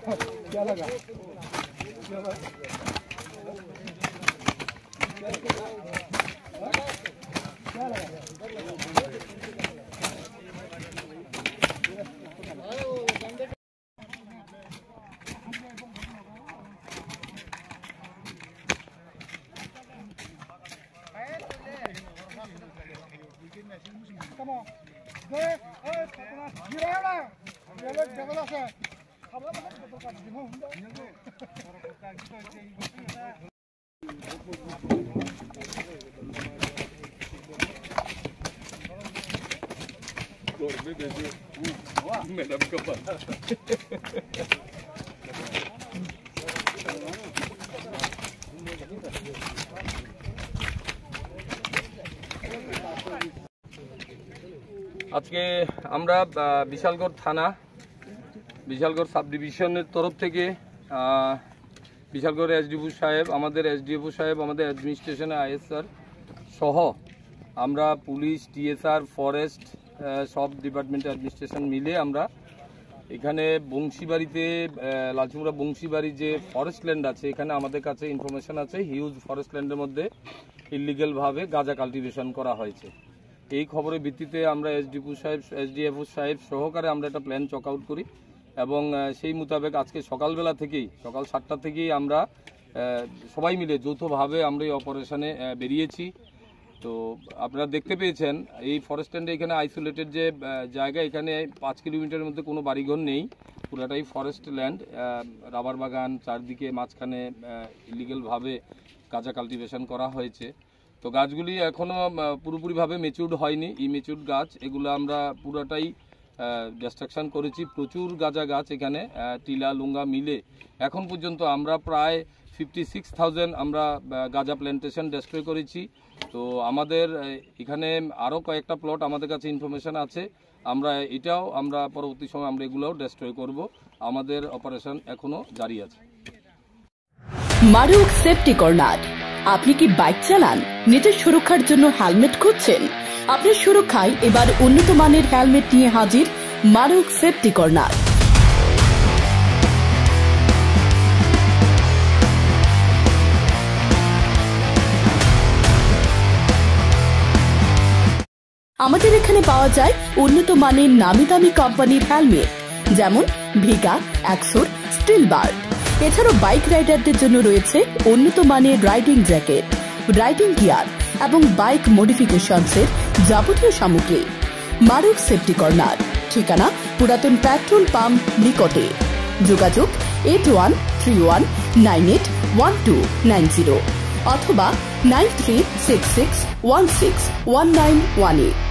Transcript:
क्या लगा Come on. Good. Gimana? Jalan jalan aja. Kamu apa kan betul kan? Gimana? Korbe beju. Madam kapal. আজকে আমরা বিশালগড় থানা Bishalgarh sub ডিভিশনের তরফ থেকে বিশালগড় এসডিপো সাহেব আমাদের অ্যাডমিনিস্ট্রেশনে আইএসআর সহ আমরা পুলিশ টিএসআর ফরেস্ট সব ডিপার্টমেন্ট অ্যাডমিনিস্ট্রেশন মিলে আমরা এখানে বংশীবাড়িতে লালচুমরা বংশীবাড়ি যে ফরেস্ট ল্যান্ড আছে এখানে আমাদের কাছে ইনফরমেশন আছে হিউজ ফরেস্ট ল্যান্ডের মধ্যে ইলিগালভাবে গাঁজা কাল্টিভেশন করা হয়েছে। এই খবরের ভিত্তিতে আমরা এসডিএফও সাহেব সহকারে আমরা একটা প্ল্যান চক আউট করি এবং সেই মোতাবেক আজকে সকাল 7টা থেকেই আমরা সবাই মিলে যৌথভাবে আমরা এই অপারেশনে বেরিয়েছি। তো আপনারা দেখতে পেয়েছেন এই ফরেস্ট ল্যান্ডে এখানে আইসোলেটেড যে জায়গা এখানে 5 কিলোমিটারের মধ্যে কোনো বাড়িঘর নেই, পুরাটাই ফরেস্ট ল্যান্ড, রাবার বাগান চারদিকে, মাঝখানে ইলিগালভাবে গাঁজা কাল্টিভেশন করা হয়েছে। তো গাছগুলি এখনও পুরোপুরিভাবে ম্যাচিউরড হয়নি, ইম্যাচিউরড গাছ, এগুলো আমরা পুরোটাই ডিস্ট্রাকশন করেছি। প্রচুর গাঁজা গাছ এখানে টিলা লুঙ্গা মিলে এখন পর্যন্ত আমরা প্রায় 56,000 আমরা গাঁজা প্ল্যান্টেশন ডেস্ট্রয় করেছি। তো আমাদের এখানে আরও কয়েকটা প্লট আমাদের কাছে ইনফরমেশন আছে, আমরা পরবর্তী সময় আমরা এগুলোও ডেস্ট্রয় করব। আমাদের অপারেশন এখনো জারি আছে। মারুক সেফটি কর্নার। আপনি কি বাইক চালান, নিজের সুরক্ষার জন্য হেলমেট খুঁজছেন? আপনার সুরক্ষায় এবার উন্নত মানের হেলমেট নিয়ে হাজির মারুক সেফটি কর্নার। আমাদের এখানে পাওয়া যায় উন্নত মানের নামি দামি কোম্পানির হেলমেট, যেমন ভিগা, অ্যাক্সোর, স্টিল বার্ড। এছাড়াও বাইক রাইডারদের জন্য রয়েছে উন্নত মানের রাইডিং জ্যাকেট, রাইডিং গিয়ার এবং বাইক মডিফিকেশনসের যাবতীয় সামগ্রী। মারুক সেফটি কর্নার, ঠিকানা পুরাতন পেট্রোল পাম্প নিকটে। যোগাযোগ 8131981290 অথবা 9366161918।